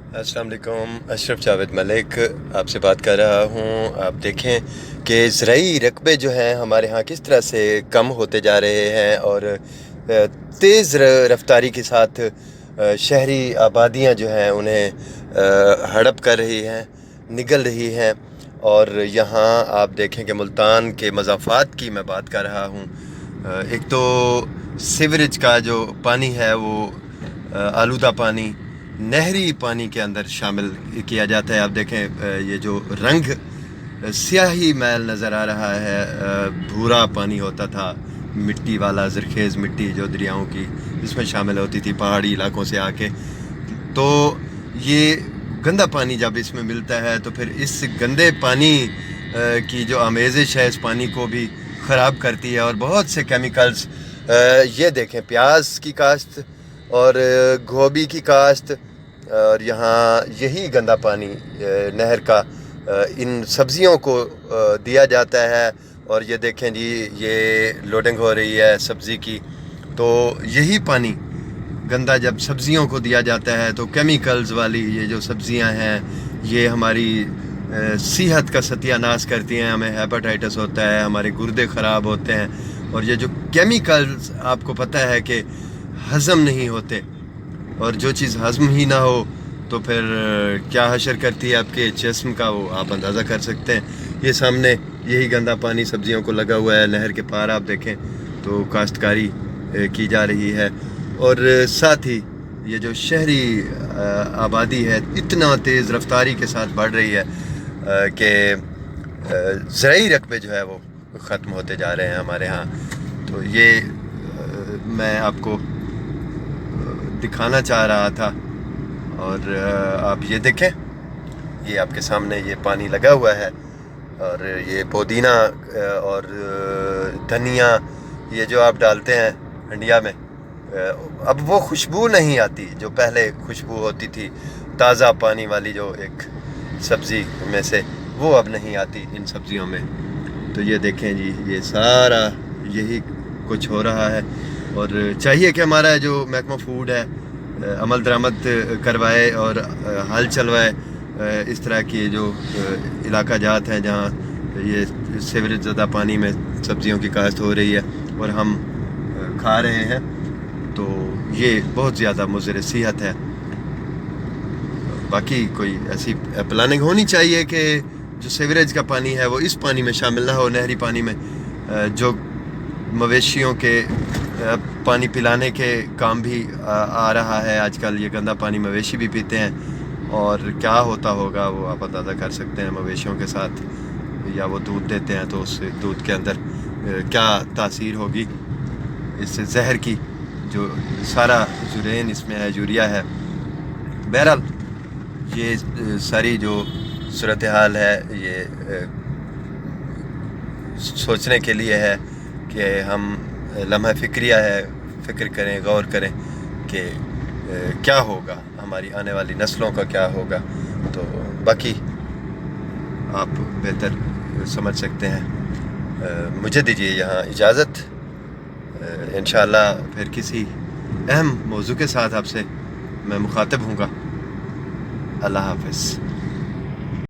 अस्सलाम वालेकुम। अशरफ जावेद मलिक आपसे बात कर रहा हूँ। आप देखें कि ज़राई रकबे जो हैं हमारे यहाँ किस तरह से कम होते जा रहे हैं और तेज़ रफ्तारी के साथ शहरी आबादियाँ जो हैं उन्हें हड़प कर रही हैं, निगल रही हैं। और यहाँ आप देखें कि मुल्तान के मज़ाफ़ात की मैं बात कर रहा हूँ। एक तो सीवरेज का जो पानी है वो आलूदा पानी नहरी पानी के अंदर शामिल किया जाता है। आप देखें ये जो रंग स्याही मैल नज़र आ रहा है, भूरा पानी होता था, मिट्टी वाला ज़रखेज़ मिट्टी जो दरियाओं की इसमें शामिल होती थी पहाड़ी इलाकों से आके। तो ये गंदा पानी जब इसमें मिलता है तो फिर इस गंदे पानी की जो आमेज़िश है इस पानी को भी ख़राब करती है और बहुत से केमिकल्स। ये देखें प्याज की काश्त और गोभी की काश्त, और यहाँ यही गंदा पानी नहर का इन सब्ज़ियों को दिया जाता है। और ये देखें जी, ये लोडिंग हो रही है सब्ज़ी की, तो यही पानी गंदा जब सब्ज़ियों को दिया जाता है तो केमिकल्स वाली ये जो सब्ज़ियां हैं ये हमारी सेहत का सत्यानाश करती हैं। हमें हेपेटाइटिस होता है, हमारे गुर्दे ख़राब होते हैं। और ये जो केमिकल्स आपको पता है कि हज़म नहीं होते, और जो चीज़ हज़म ही ना हो तो फिर क्या हशर करती है आपके जिस्म का, वो आप अंदाज़ा कर सकते हैं। ये सामने यही गंदा पानी सब्ज़ियों को लगा हुआ है। नहर के पार आप देखें तो काश्तकारी की जा रही है। और साथ ही ये जो शहरी आबादी है इतना तेज़ रफ्तारी के साथ बढ़ रही है कि ज़राई रकबे जो है वो ख़त्म होते जा रहे हैं हमारे यहाँ। तो ये मैं आपको दिखाना चाह रहा था। और आप ये देखें, ये आपके सामने ये पानी लगा हुआ है और ये पुदीना और धनिया ये जो आप डालते हैं हंडिया में, अब वो खुशबू नहीं आती जो पहले खुशबू होती थी ताज़ा पानी वाली जो एक सब्ज़ी में से, वो अब नहीं आती इन सब्ज़ियों में। तो ये देखें जी, ये सारा यही कुछ हो रहा है। और चाहिए कि हमारा जो महकमा फूड है अमल दरामद करवाए और हल चलवाए इस तरह की जो इलाका जात हैं जहाँ ये सीवरेज ज़्यादा पानी में सब्ज़ियों की काश्त हो रही है और हम खा रहे हैं, तो ये बहुत ज़्यादा मुज़र सेहत है। बाकी कोई ऐसी प्लानिंग होनी चाहिए कि जो सीवरेज का पानी है वो इस पानी में शामिल ना हो, नहरी पानी में जो मवेशियों के पानी पिलाने के काम भी आ रहा है आजकल। ये गंदा पानी मवेशी भी पीते हैं और क्या होता होगा वो आप अंदाज़ा कर सकते हैं मवेशियों के साथ। या वो दूध देते हैं तो उस दूध के अंदर क्या तासीर होगी इससे जहर की, जो सारा जुरेन इसमें है, यूरिया है। बहरहाल ये सारी जो सूरत हाल है ये सोचने के लिए है कि हम लम्हा फ़िक्रिया है, फ़िक्र करें, गौर करें कि क्या होगा, हमारी आने वाली नस्लों का क्या होगा। तो बाकी आप बेहतर समझ सकते हैं। मुझे दीजिए यहाँ इजाज़त। इंशाअल्लाह फिर किसी अहम मौजू के साथ आपसे मैं मुखातिब हूँगा। अल्लाह हाफ़िज़।